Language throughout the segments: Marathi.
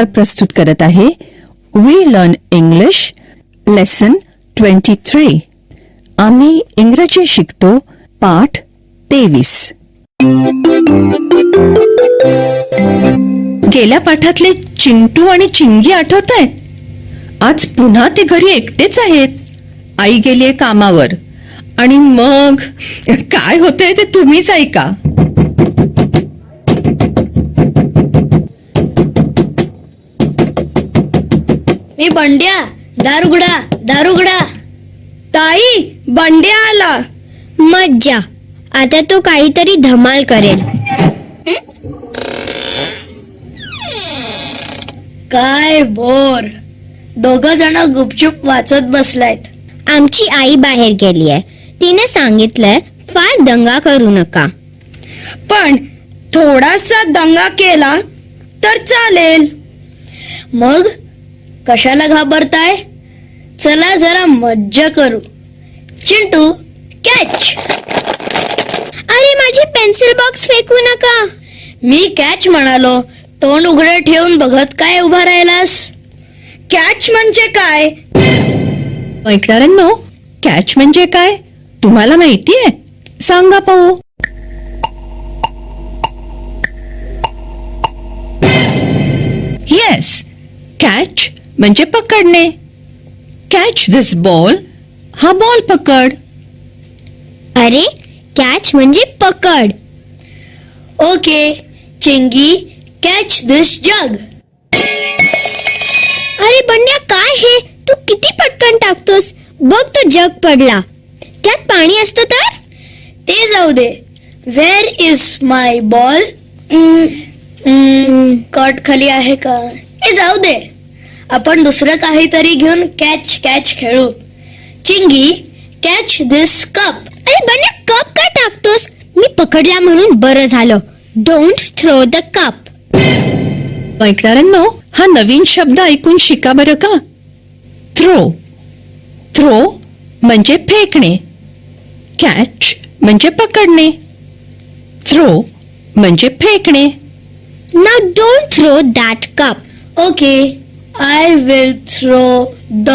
पुरस्कार प्रस्तुत करत आहे वी लर्न इंग्लिश लेसन 23. आम्ही इंग्रजी शिकतो पाठ 23. गेल्या पाठातले चिंटू आणि चिंगी आठवतायत? आज पुन्हा ते घरी एकटेच आहेत. आई गेलीये कामावर आणि मग काय होतंय ते तुम्हीच ऐका. मी बंड्या, दारुगडा दारुगडा. ताई, बंड्या आला. मज्जा. आता तो काहीतरी धमाल करेल. काय बोर. दोघ जण गुपचूप वाचत बसलायत. आमची आई बाहेर गेली आहे. तिने सांगितलंय फार दंगा करू नका. पण थोडासा दंगा केला तर चालेल. मग कशाला घाबरताय? चला जरा मज्जा करू. चिंटू, कॅच. अरे माझी पेन्सिल बॉक्स फेकू नका. मी कॅच म्हणालो. तोंड उघडे ठेवून बघत काय उभा राहिलास? कॅच म्हणजे काय? ऐकणाऱ्यांनो, कॅच म्हणजे काय तुम्हाला माहितीये? सांगा पाहू. येस, कॅच म्हणजे पकडणे. कॅच दिस बॉल. हा बॉल पकड. अरे कॅच म्हणजे पकड. ओके, चिंगी, कॅच दिस जग. अरे बंड्या, काय हे? तू किती पटकन टाकतोस. बघ तो जग पडला. त्यात पाणी असतं तर? ते जाऊ दे. Where is my ball? Cot खाली आहे का? हे जाऊ दे. आपण दुसरं काहीतरी घेऊन कॅच कॅच खेळू. चिंगी, कॅच दिस कप. अरे बंड्या, कप का टाकतोस? मी पकडला म्हणून बरं झालं. Don't throw the cup. ऐकणाऱ्यांनो, हा नवीन शब्द ऐकून शिका बरं का. थ्रो. थ्रो म्हणजे फेकणे. कॅच म्हणजे पकडणे. थ्रो म्हणजे फेकणे. Now don't throw that cup. Okay, I will throw the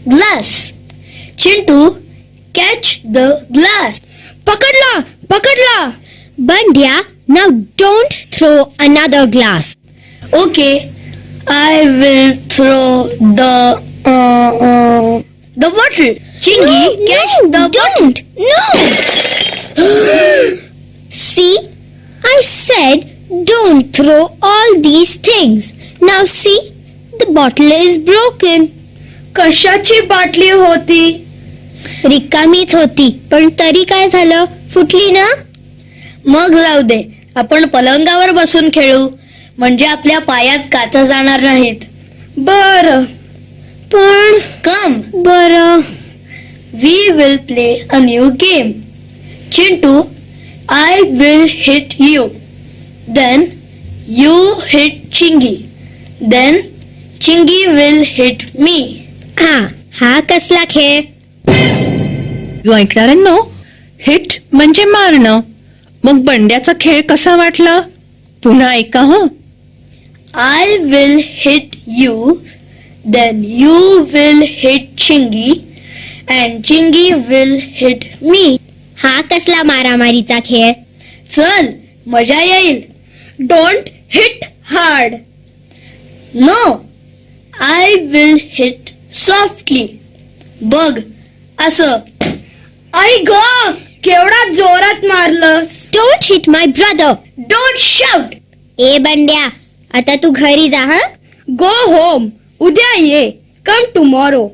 glass. Chintu, catch the glass. पकडला पकडला. Bandhya, now don't throw another glass. Okay, I will throw the bottle. Chingi, catch the bottle. No. See, I said don't throw all these things. Now see, the bottle is broken. कशाची बाटली होती? रिकामीच होती, पण तरी काय झालं? फुटली ना? मग जाऊ दे. आपण पलंगावर बसून खेळू, म्हणजे आपल्या पायात काचा जाणार नाहीत. बर, पण कम. बरं. We will play a new game. Chintu, I will hit you. Then you hit Chingi. Then Chingi will hit me. हा कसला खेळ? ऐकणाऱ्यांनो, हिट म्हणजे मारणं. मग बंड्याचा खेळ कसा वाटला? पुन्हा ऐका हं. I will hit you. Then you will hit Chingi. And Chingi will hit me. हा कसला मारामारीचा खेळ? चल, मजा येईल. Don't hit hard. No, I will hit softly. बघ, असं. आई ग, केवढा जोरात मारलंस. Don't hit my brother. Don't shout. ए बंड्या, आता तू घरी जा हं. Go home. उद्या ये. कम टुमॉरो.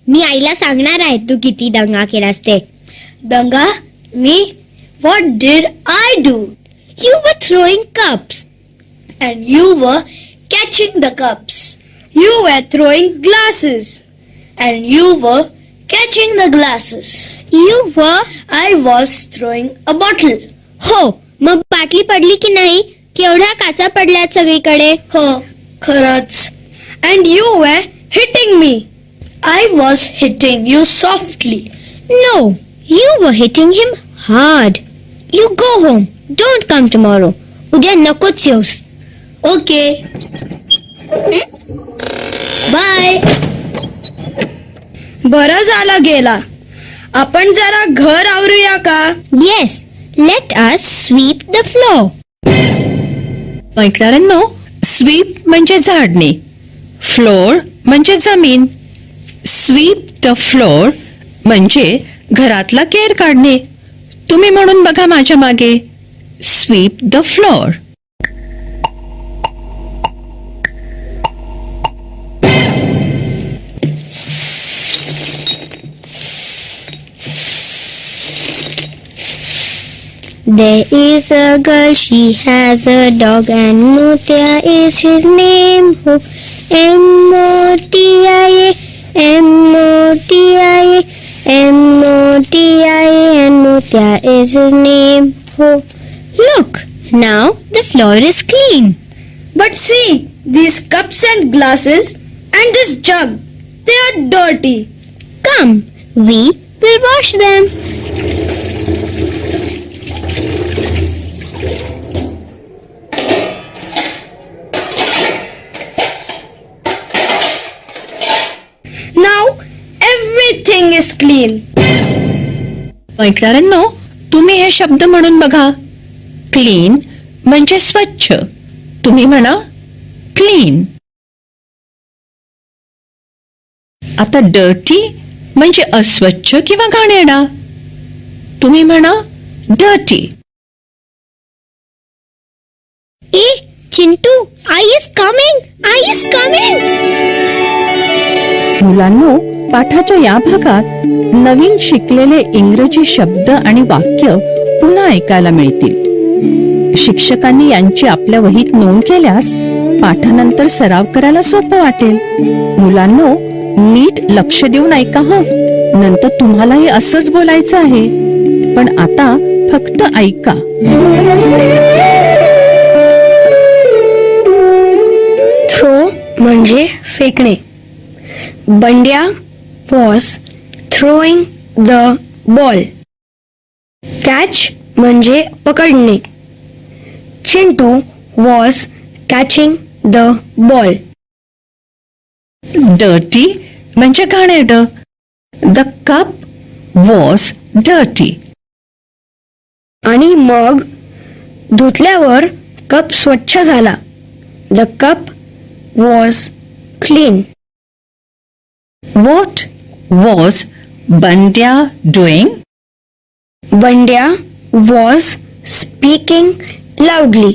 मी आईला सांगणार आहे तू किती दंगा केलास ते. दंगा? मी? What did I do? You were throwing cups. And you were catching the cups. You were throwing glasses. And you were catching the glasses. You were. I was throwing a bottle. हो, मग बाटली पडली की नाही? केवढ्या काचा पडल्यात सगळीकडे. हो, खरंच. And you were hitting me. I was hitting you softly. No, you were hitting him hard. You go home. Don't come tomorrow. उद्या नकोच येऊस. Okay. Bye. बरं झालं गेला. आपण जरा घर आवरूया का? Yes, let us sweep the floor. ऐकणाऱ्यांनो, स्वीप म्हणजे झाडणे, फ्लोर म्हणजे जमीन. स्वीप द फ्लोर म्हणजे घरातला केर काढणे. तुम्ही म्हणून बघा माझ्या मागे, sweep the floor. There is a girl, she has a dog, and Motya is his name. Ho, M-O-T-I-A, M-O-T-I-A, M-O-T-I-A, and Motya is his name. Ho, look, now the floor is clean. But see, these cups and glasses and this jug, they are dirty. Come, we will wash them. Now everything is clean. ऐकणाऱ्यांनो, तुम्ही हे शब्द म्हणून बघा. क्लीन म्हणजे स्वच्छ. तुम्ही म्हणा क्लीन. आता डर्टी म्हणजे अस्वच्छ किंवा घाणेरडा. तुम्ही म्हणा dirty. Hey, Chintu, I is coming. I is coming. मुलांनो, पाठाच्या या भागात नवीन शिकलेले इंग्रजी शब्द आणि वाक्य पुन्हा ऐकायला मिळतील. शिक्षकांनी यांची आपल्या वहीत नोंद केल्यास पाठानंतर सराव करायला सोपं वाटेल. मुलांनो, नीट लक्ष देऊन ऐका हं. नंतर तुम्हालाही असंच बोलायचं आहे. पण आता फक्त ऐका. थ्रो म्हणजे फेकणे. Bandya was throwing the ball. Catch म्हणजे पकडणे. Chintu was catching the ball. Dirty म्हणजे घाणेरडं. The cup was dirty. आणि मग धुतल्यावर कप स्वच्छ झाला. The cup was clean. What was Bandya doing? Bandya was speaking loudly.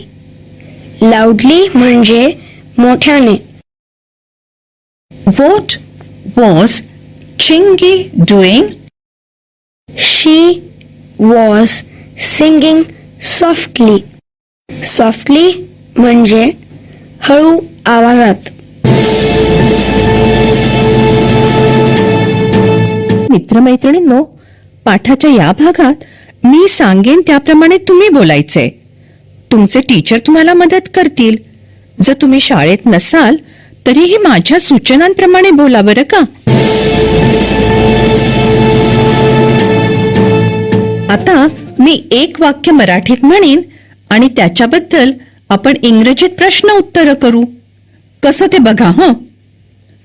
Loudly म्हणजे मोठ्याने. What was Chingy doing? She was singing softly. Softly म्हणजे हळू आवाजात. मित्रमैत्रिणींनो, पाठाच्या या भागात मी सांगेन त्याप्रमाणे तुम्ही बोलायचे. तुमचे टीचर तुम्हाला मदत करतील. जर तुम्ही शाळेत नसाल तरीही माझ्या सूचनांप्रमाणे बोला बरं का. आता मी एक वाक्य मराठीत म्हणीन आणि त्याच्याबद्दल आपण इंग्रजीत प्रश्न उत्तर करू. कसं ते बघा हं.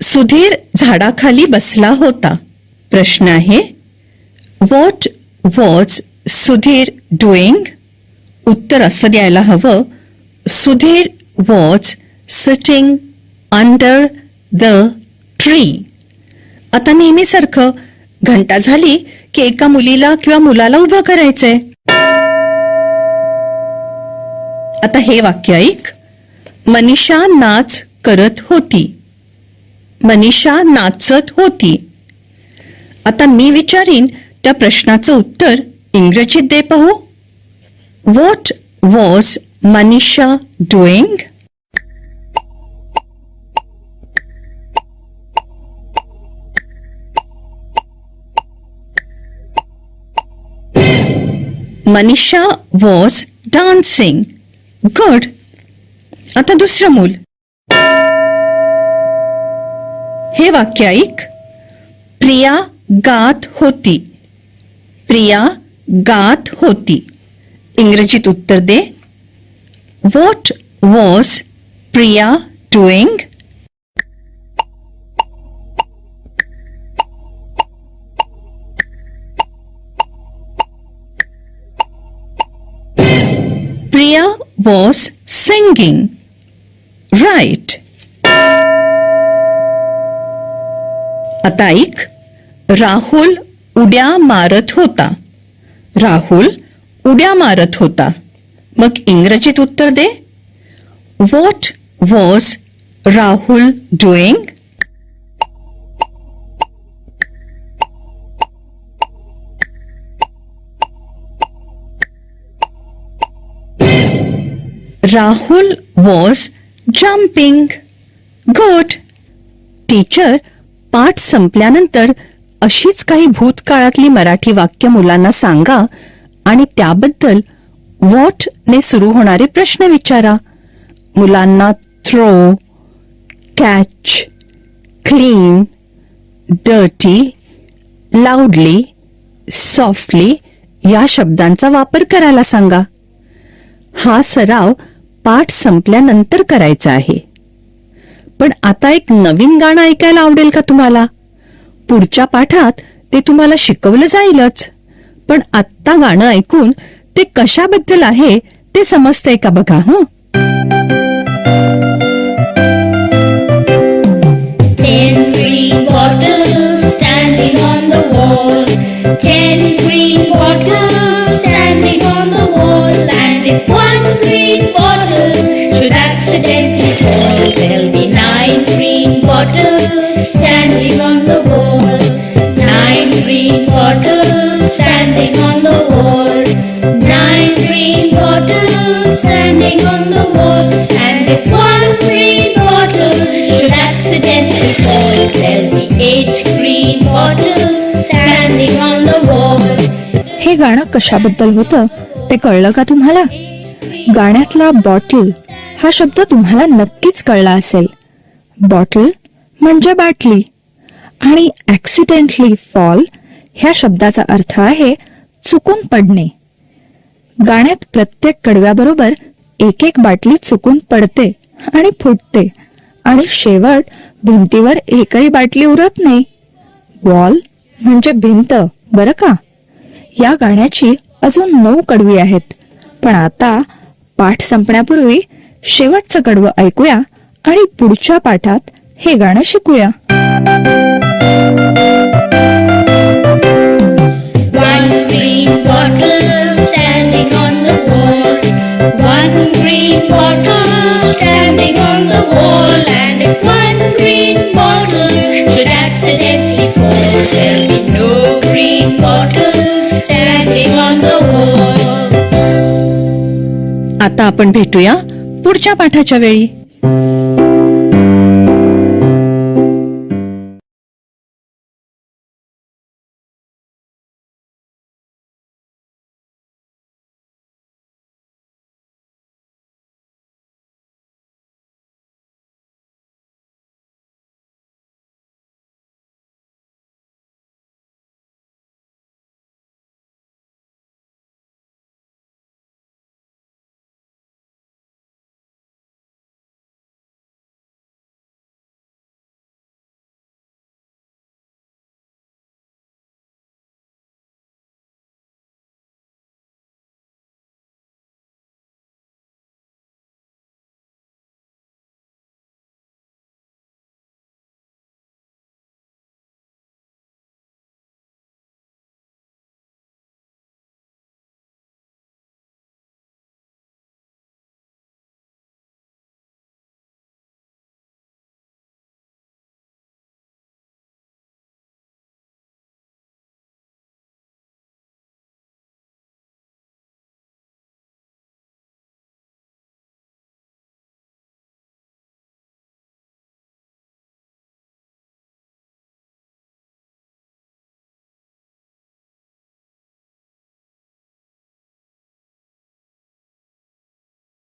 सुधीर झाडाखाली बसला होता. प्रश्न आहे, व्हॉट वॉज सुधीर डुईंग? उत्तर असं द्यायला हवं, Sudhir was sitting under the tree. आता नेहमीसारखं घंटा झाली की एका मुलीला किंवा मुलाला उभं करायचंय. आता हे वाक्य ऐक. मनीषा नाच करत होती. मनीषा नाचत होती. आता मी विचारीन त्या प्रश्नाचं उत्तर इंग्रजीत दे पाहू. What was Manisha doing? Manisha was dancing. Good. आता दुसरं मूल. हे वाक्य ऐक. प्रिया गात होती. प्रिया गात होती. इंग्रजीत उत्तर दे. What was Priya doing? Priya was singing. Right. आता ऐक, राहुल उड्या मारत होता. राहुल उड्या मारत होता. मग इंग्रजीत उत्तर दे. What was Rahul doing? Rahul was jumping. Good. Teacher, पाठ संपल्यानंतर अशीच काही भूतकाळातली मराठी वाक्य मुलांना सांगा आणि त्याबद्दल व्हॉट ने सुरू होणारे प्रश्न विचारा. मुलांना throw, catch, clean, dirty, loudly, softly या शब्दांचा वापर करायला सांगा. हा सराव पाठ संपल्यानंतर करायचा आहे. पण आता एक नवीन गाणं ऐकायला आवडेल का तुम्हाला? पुढच्या पाठात ते तुम्हाला शिकवलं जाईलच, पण आत्ता गाणं ऐकून ते कशाबद्दल आहे ते समजतंय का बघा. हं. 10 green bottles standing on the wall. 10 green bottles standing on the wall. And if one green bottle should accidentally fall, there'll be 9 green bottles standing on the wall. 9 green bottles standing on the wall. 9 green bottles standing on the wall. And if one green bottle should accidentally fall, there'll be 8 green bottles standing on the wall. हे गाणं कशाबद्दल होतं ते कळलं का तुम्हाला? गाण्यातला बॉटल हा शब्द तुम्हाला नक्कीच कळला असेल. बॉटल म्हणजे बाटली आणि ऍक्सिडेंटली फॉल ह्या शब्दाचा अर्थ आहे चुकून पडणे. गाण्यात प्रत्येक कडव्याबरोबर एक एक बाटली चुकून पडते आणि फुटते आणि शेवट भिंतीवर एकही बाटली उरत नाही. वॉल म्हणजे भिंत, बरं का? या गाण्याची अजून 9 कडवी आहेत, पण आता पाठ संपण्यापूर्वी शेवटचं कडवं ऐकूया आणि पुढच्या पाठात हे गाणं शिकूया. One green bottle standing on the wall. One green bottle standing on the wall. And if one green bottle should accidentally fall, there'll be no green bottles standing on the wall. आता आपण भेटूया पुढच्या पाठाच्या वेळी.